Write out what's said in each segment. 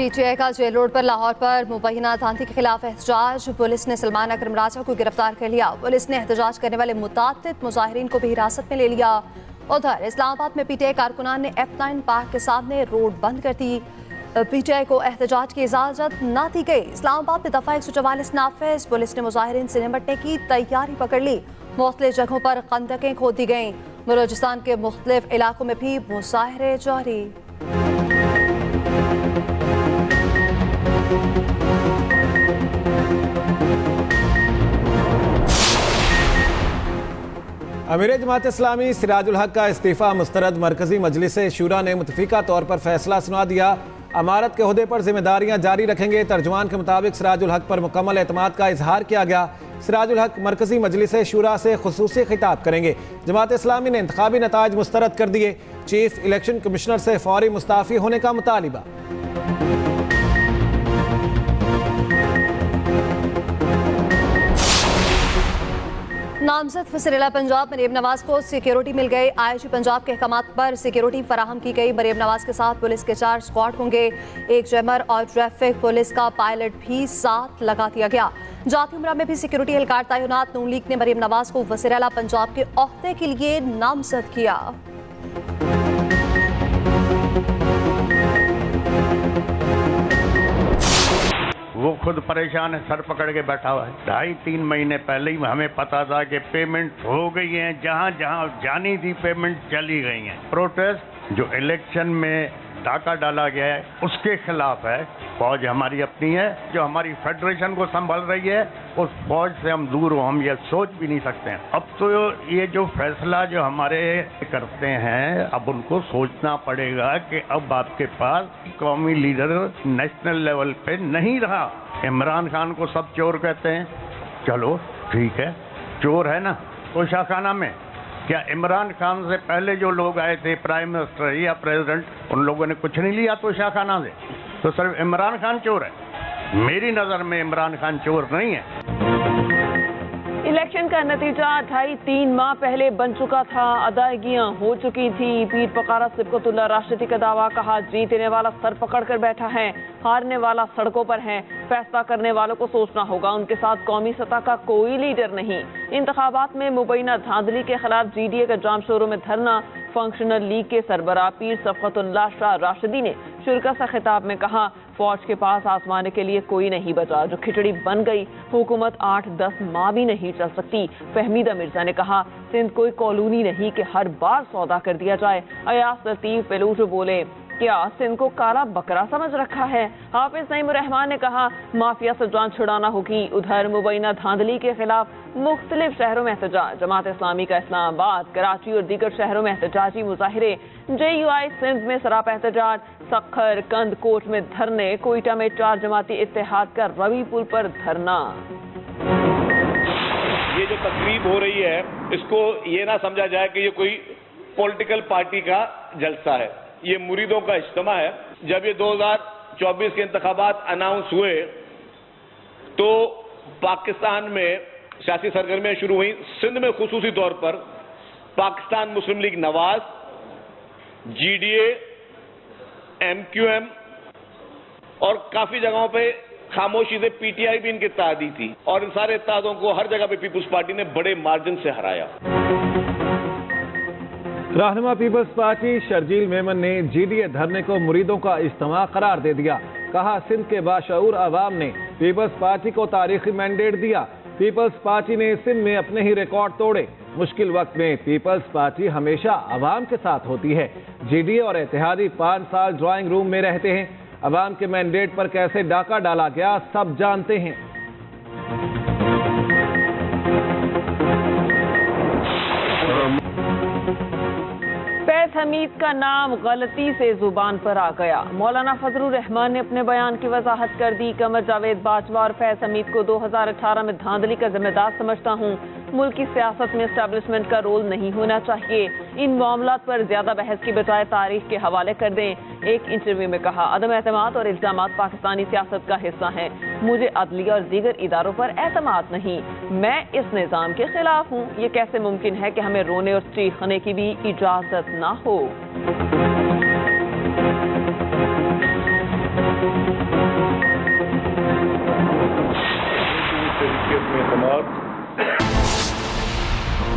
PTI का jail road पर लाहौर पर मुबैना धांधली के खिलाफ एहतजाज। पुलिस ने सलमान अकरम राजा को गिरफ्तार कर लिया। पुलिस ने एहतजाज करने वाले मुताद्दिद मुजाहिरीन को भी हिरासत में ले लिया। उधर इस्लामाबाद में पीटीआई कारकुनान ने F9 पार्क के सामने रोड बंद कर दी। पीटीआई को एहतजाज की इजाजत न दी गई। इस्लामाबाद में दफा 144 नाफिज। पुलिस ने मुजाहिरीन से निपटने की तैयारी पकड़ ली। मुख्तलिफ जगहों पर खंदकें खोद दी गईं। बलूचिस्तान के मुख्तलिफ इलाकों में भी मुजाहरे जारी। अमीर जमात इस्लामी सिराजुल हक का इस्तीफ़ा मुस्तरद। मरकजी मजलिस शूरा ने मुतफिका तौर पर फैसला सुना दिया। अमारत के ओहदे पर जिम्मेदारियां जारी रखेंगे। तर्जुमान के मुताबिक सिराजुल हक पर मुकम्मल एतमाद का इजहार किया गया। सिराजुल हक मरकजी मजलिस शूरा से खुसूसी खिताब करेंगे। जमात इस्लामी ने इंतखाबी नताइज मुस्तरद कर दिए। चीफ इलेक्शन कमिश्नर से फौरी मुस्ताफ़ी होने का मुतालिबा। नामजद वज़ीर-ए-आला पंजाब मरीम नवाज को सिक्योरिटी मिल गई। आईजी पंजाब के अहकामात पर सिक्योरिटी फराहम की गई। मरीम नवाज के साथ पुलिस के 4 स्क्वाड होंगे। एक जैमर और ट्रैफिक पुलिस का पायलट भी साथ लगा दिया गया। जाती उमरा में भी सिक्योरिटी एहलकार तैनात। नून लीग ने मरीम नवाज को वज़ीर-ए-आला पंजाब के ओहदे के लिए नामजद किया। वो खुद परेशान है, सर पकड़ के बैठा हुआ है। 2.5-3 महीने पहले ही हमें पता था कि पेमेंट हो गई है, जहां जहां जानी थी पेमेंट चली गई है। प्रोटेस्ट जो इलेक्शन में डाका डाला गया है उसके खिलाफ है। फौज हमारी अपनी है, जो हमारी फेडरेशन को संभाल रही है, उस फौज से हम दूर हो, हम ये सोच भी नहीं सकते हैं। अब तो ये जो फैसला जो हमारे करते हैं, अब उनको सोचना पड़ेगा कि अब आपके पास कौमी लीडर नेशनल लेवल पे नहीं रहा। इमरान खान को सब चोर कहते हैं, चलो ठीक है, चोर है ना तोशाखाना में। क्या इमरान खान से पहले जो लोग आए थे, प्राइम मिनिस्टर या प्रेसिडेंट, उन लोगों ने कुछ नहीं लिया तोशाखाना से? तो सिर्फ इमरान खान चोर है? मेरी नजर में इमरान खान चोर नहीं है। इलेक्शन का नतीजा 2.5-3 माह पहले बन चुका था। अदायगियां हो चुकी थी। पीर पकारा सिबकतुल्लाह राशिदी का दावा, कहा जीतने वाला सर पकड़ कर बैठा है, हारने वाला सड़कों पर है। फैसला करने वालों को सोचना होगा, उनके साथ कौमी सतह का कोई लीडर नहीं। इंतखाबात में मुबैना धांधली के खिलाफ GDA का जाम शोरों में धरना। फंक्शनल लीग के सरबराह पीर सफकतुल्लाह शाह राशिदी ने शुरका सा खिताब में कहा, फौज के पास आजमाने के लिए कोई नहीं बचा। जो खिचड़ी बन गई, हुकूमत 8-10 माह भी नहीं चल सकती। फहमीदा मिर्जा ने कहा, सिंध कोई कॉलोनी नहीं कि हर बार सौदा कर दिया जाए। अयास लतीफ पेलूटो बोले, क्या सिंध को काला बकरा समझ रखा है? हाफिज नईमुर्रहमान ने कहा, माफिया से जान छुड़ाना होगी। उधर मुबैना धांधली के खिलाफ मुख्तलिफ शहरों में एहतजाज। जमात इस्लामी का इस्लामाबाद, कराची और दीगर शहरों में एहतजाजी मुजाहिरे। JUI सिंध में सरापा एहतजाज। सखर, कंद, कोट में धरने। कोयटा में 4 जमाती इत्तेहाद का रवि पुल पर धरना। ये जो तकरीब हो रही है, इसको ये ना समझा जाए कि ये कोई पॉलिटिकल पार्टी का जलसा है। ये मुरीदों का इज्तिमा है। जब ये 2024 के इंतखाबात अनाउंस हुए तो पाकिस्तान में सियासी सरगर्मियां शुरू हुई। सिंध में खुसूसी तौर पर पाकिस्तान मुस्लिम लीग नवाज, GDA, MQM और काफी जगहों पे खामोशी से PTI भी इनके इत्तेहादी थी। और इन सारे इत्तेहादों को हर जगह पे पीपुल्स पार्टी ने बड़े मार्जिन से हराया। रहनुमा पीपल्स पार्टी शर्जील मेमन ने GDA धरने को मुरीदों का इज्तिमा करार दे दिया। कहा, सिंध के बाशऊर अवाम ने पीपल्स पार्टी को तारीखी मैंडेट दिया। पीपल्स पार्टी ने सिंध में अपने ही रिकॉर्ड तोड़े। मुश्किल वक्त में पीपल्स पार्टी हमेशा अवाम के साथ होती है। GDA और इत्तेहादी 5 साल ड्राइंग रूम में रहते हैं। अवाम के मैंडेट पर कैसे डाका डाला गया सब जानते हैं। फैज हमीद का नाम गलती से जुबान पर आ गया। मौलाना फजलुर रहमान ने अपने बयान की वजाहत कर दी। कमर जावेद बाजवा और फैज हमीद को 2018 में धांधली का जिम्मेदार समझता हूँ। मुल्क की सियासत में एस्टेब्लिशमेंट का रोल नहीं होना चाहिए। इन मामलात पर ज्यादा बहस की बजाय तारीख के हवाले कर दें। एक इंटरव्यू में कहा, अदम एतमाद और इल्जामात पाकिस्तानी सियासत का हिस्सा हैं। मुझे अदलिया और दीगर इदारों पर एतमाद नहीं। मैं इस निज़ाम के खिलाफ हूँ। ये कैसे मुमकिन है कि हमें रोने और चीखने की भी इजाजत ना हो।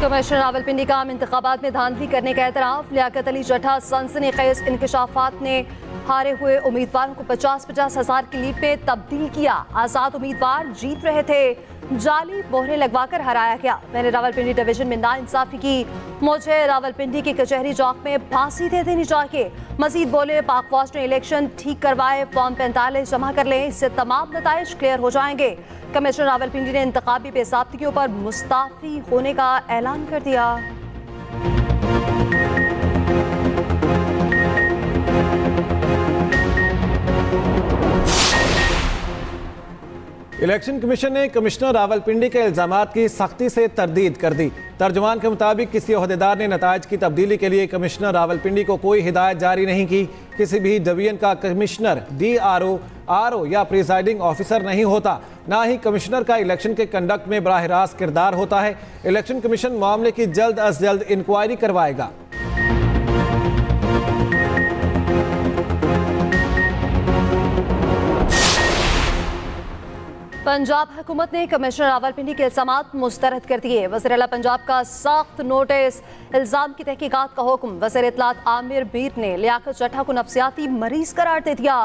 कमिश्नर रावलपिंडी का आम इंतखाबात में धांधली करने का एतराफ। लियाकत अली जट्टा सनसनीखेज इंकशाफात ने हारे हुए उम्मीदवारों को 50-50 हजार की लीड पे तब्दील किया। आजाद उम्मीदवार जीत रहे थे, जाली मोहरें लगवाकर हराया गया। मैंने रावलपिंडी डिवीजन में नाइंसाफी की, मुझे रावलपिंडी की कचहरी चौक में फांसी दे देनी चाहिए। मजीद बोले, पाक फौज ने इलेक्शन ठीक करवाए, फॉर्म 45 जमा कर लें, इससे तमाम नताइज क्लियर हो जाएंगे। कमिश्नर रावलपिंडी ने इंतखाबी बेसाब्तियों पर मुस्ताफी होने का ऐलान कर दिया। इलेक्शन कमीशन ने कमिश्नर रावलपिंडी के इल्जामात की सख्ती से तरदीद कर दी। तर्जुमान के मुताबिक किसी ओहदेदार ने नताइज की तब्दीली के लिए कमिश्नर रावलपिंडी को कोई हिदायत जारी नहीं की। किसी भी डिवीजन का कमिश्नर DRO, RO या प्रिजाइडिंग ऑफिसर नहीं होता, ना ही कमिश्नर का इलेक्शन के कंडक्ट में बराह रास्त किरदार होता है। इलेक्शन कमीशन मामले की जल्द अज जल्द इंक्वायरी करवाएगा। पंजाब हुकूमत ने कमिश्नर रावलपिंडी के इल्जामात मुस्तरद कर दिए। वज़ीर आला पंजाब का सख्त नोटिस, इल्जाम की तहकीकात का हुक्म। वज़ीर इत्तलात आमिर बीर ने लियाकत जट्टा को नफ्सियाती मरीज करार दे दिया।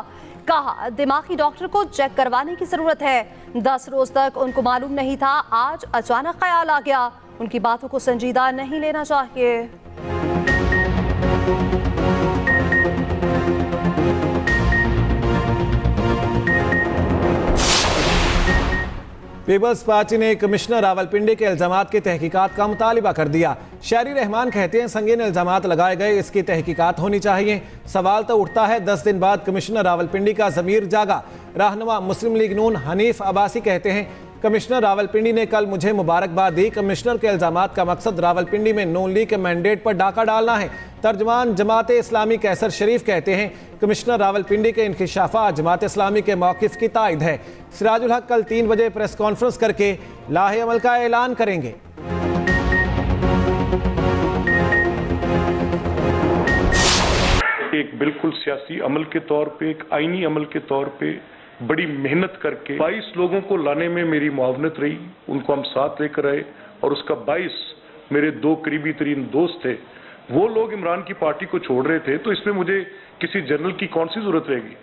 कहा, दिमागी डॉक्टर को चेक करवाने की जरूरत है। 10 रोज तक उनको मालूम नहीं था, आज अचानक ख्याल आ गया। उनकी बातों को संजीदा नहीं लेना चाहिए। पीपल्स पार्टी ने कमिश्नर रावलपिंडी के इल्जामात की तहकीकात का मुतालिबा कर दिया। शहरी रहमान कहते हैं संगीन इल्जामात लगाए गए, इसकी तहकीकात होनी चाहिए। सवाल तो उठता है, 10 दिन बाद कमिश्नर रावलपिंडी का ज़मीर जागा। रहनुमा मुस्लिम लीग नून हनीफ अब्बासी कहते हैं कमिश्नर रावलपिंडी ने कल मुझे मुबारकबाद दी। कमिश्नर के इल्जामात का मकसद रावलपिंडी में नून लीग के मैंडेट पर डाका डालना है। तर्जमान जमात इस्लामी कैसर शरीफ कहते हैं कमिश्नर रावलपिंडी के इंकिशाफात जमात इस्लामी के मौक़िफ़ की तायद है। सिराजुल हक कल 3 बजे प्रेस कॉन्फ्रेंस करके लाहे अमल का ऐलान करेंगे। एक बिल्कुल सियासी अमल के तौर पे, एक आईनी अमल के तौर पे बड़ी मेहनत करके 22 लोगों को लाने में मेरी मुआवनत रही, उनको हम साथ लेकर आए और उसका 22 मेरे 2 करीबी तरीन दोस्त थे, वो लोग इमरान की पार्टी को छोड़ रहे थे। तो इसमें मुझे किसी जनरल की कौन सी जरूरत रहेगी।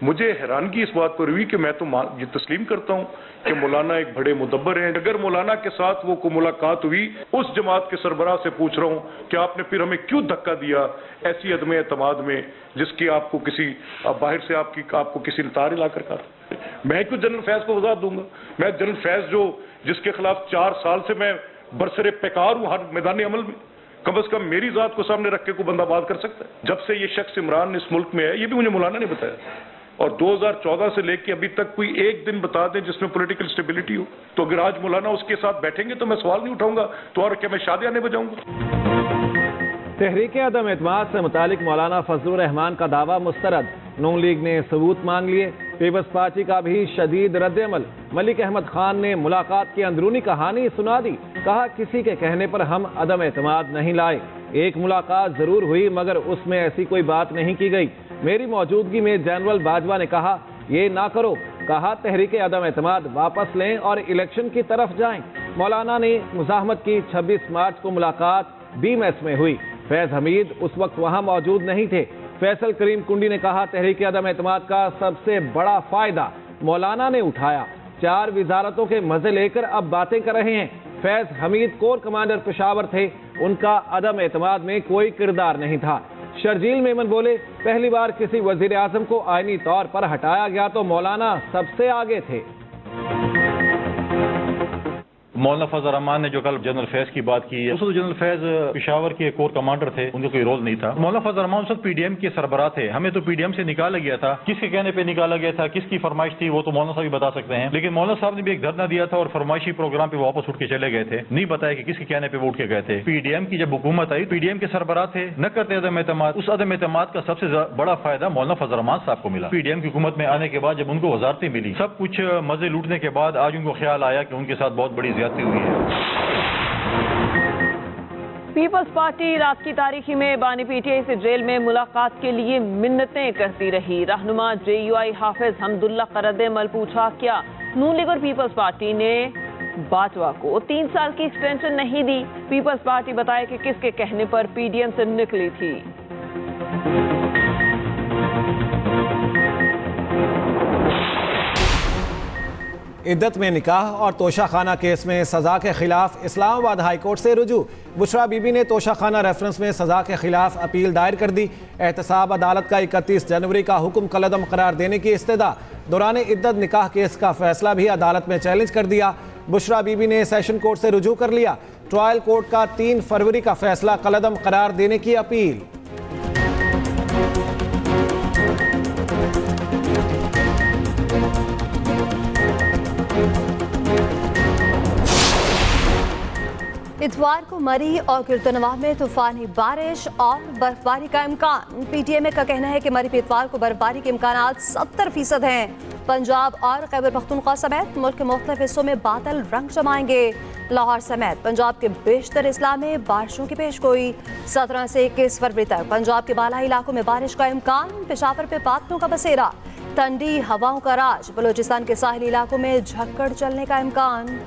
मुझे हैरानगी इस बात पर हुई कि मैं तो ये तस्लीम करता हूं कि मौलाना एक बड़े मुदब्बर हैं। अगर मौलाना के साथ वो को मुलाकात हुई, उस जमात के सरबराह से पूछ रहा हूं कि आपने फिर हमें क्यों धक्का दिया ऐसी अदम एतमाद में, जिसकी आपको किसी बाहर से आपको किसी ने तार हिलाकर कहा। मैं क्यों जनरल फैज को वजाहत दूंगा। मैं जनरल फैज जिसके खिलाफ 4 साल से मैं बरसरे पेकार हूं हर मैदानी अमल में, कम से कम मेरी जात को सामने रख के कोई बंदा बात कर सकता है। जब से ये शख्स इमरान इस मुल्क में है, ये भी मुझे मौलाना ने बताया, और 2014 से लेके अभी तक कोई एक दिन बता दें जिसमें पॉलिटिकल स्टेबिलिटी हो। तो अगर आज मौलाना उसके साथ बैठेंगे तो मैं सवाल नहीं उठाऊंगा, तो और क्या मैं शादियां नहीं बजाऊंगा। तहरीक अदम एतमाद से मुतालिक मौलाना फजलुर रहमान का दावा मुस्तरद। नून लीग ने सबूत मांग लिए। पीपल्स पार्टी का भी शदीद रद्द-ए-अमल। मलिक अहमद खान ने मुलाकात की अंदरूनी कहानी सुना दी। कहा, किसी के कहने पर हम अदम एतमाद नहीं लाए। एक मुलाकात जरूर हुई मगर उसमें ऐसी कोई बात नहीं की गई। मेरी मौजूदगी में जनरल बाजवा ने कहा, ये ना करो। कहा, तहरीक अदम एतमाद वापस लें और इलेक्शन की तरफ जाएं। मौलाना ने मुजाहमत की। 26 मार्च को मुलाकात BMS में हुई। फैज हमीद उस वक्त वहां मौजूद नहीं थे। फैसल करीम कुंडी ने कहा, तहरीक अदम एतमाद का सबसे बड़ा फायदा मौलाना ने उठाया। 4 वजारतों के मजे लेकर अब बातें कर रहे हैं। फैज हमीद कोर कमांडर पेशावर थे, उनका अदम एतमाद में कोई किरदार नहीं था। शर्जील मेमन बोले, पहली बार किसी वजीर आजम को आईनी तौर पर हटाया गया तो मौलाना सबसे आगे थे। मौलाना फजल रहमान ने जो कल जनरल फैज की बात की है, उसमें जनरल फैज पेशावर के कोर कमांडर थे, उनका कोई रोल नहीं था। मौलाना फजल रहमान उस वक्त PDM के सरबराह थे। हमें तो PDM से निकाला गया था। किसके कहने पे निकाला गया था, किसकी फरमाइश थी, वो तो मौलाना साहब ही बता सकते हैं। लेकिन मौलाना साहब ने भी एक धरना दिया था और फरमाइशी प्रोग्राम पे वापस उठ के चले गए थे। नहीं बताया कि किसके कहने पे वो उठ के गए थे। PDM की जब हुकूमत आई, PDM के सरबराह थे, न करते अदम एतमाद। उस अदम एतमाद का सबसे बड़ा फायदा मौलाना फजल रहमान साहब को मिला। PDM की हुकूमत में आने के बाद जब उनको वजारतें मिली, सब कुछ मजे लूटने के बाद आज उनको ख्याल आया कि उनके साथ बहुत बड़ी ज्यादती हुई है। पीपल्स पार्टी रात की तारीखी में बानी पीटीआई से जेल में मुलाकात के लिए मिन्नतें करती रही। रहनुमा JUI हाफिज हमदुल्ला करदमल पूछा क्या नून लीग और पीपल्स पार्टी ने बाजवा को 3 साल की एक्सटेंशन नहीं दी। पीपल्स पार्टी बताए कि किसके कहने पर PDM से निकली थी। इद्दत में निकाह और तोशाखाना केस में सजा के खिलाफ इस्लामाबाद हाई कोर्ट से रुजू। बुशरा बीबी ने तोशाखाना रेफरेंस में सजा के खिलाफ अपील दायर कर दी। एहतसाब अदालत का 31 जनवरी का हुक्म कलअदम करार देने की इस्तदा। दौरान इद्दत निकाह केस का फैसला भी अदालत में चैलेंज कर दिया। बुशरा बीबी ने सेशन कोर्ट से रुजू कर लिया। ट्रायल कोर्ट का 3 फरवरी का फैसला कलअदम करार देने की अपील। इतवार को मरी और गिरदनवा में तूफानी बारिश और बर्फबारी का इम्कान। PTM का कहना है कि मरी पे इतवार को बर्फबारी के इम्कान 70% हैं। पंजाब और खैबर पख्तूनख्वा समेत मुल्क के मुख्तलिफ हिस्सों में बादल रंग जमाएंगे। लाहौर समेत पंजाब के बेशतर अजला में बारिशों की पेशगोई। 17 से 21 फरवरी तक पंजाब के बालाई इलाकों में बारिश का इम्कान। पेशावर पे बादलों का बसेरा। ठंडी हवाओं का राज। बलूचिस्तान के साहिली इलाकों में झक्कड़ चलने का इम्कान।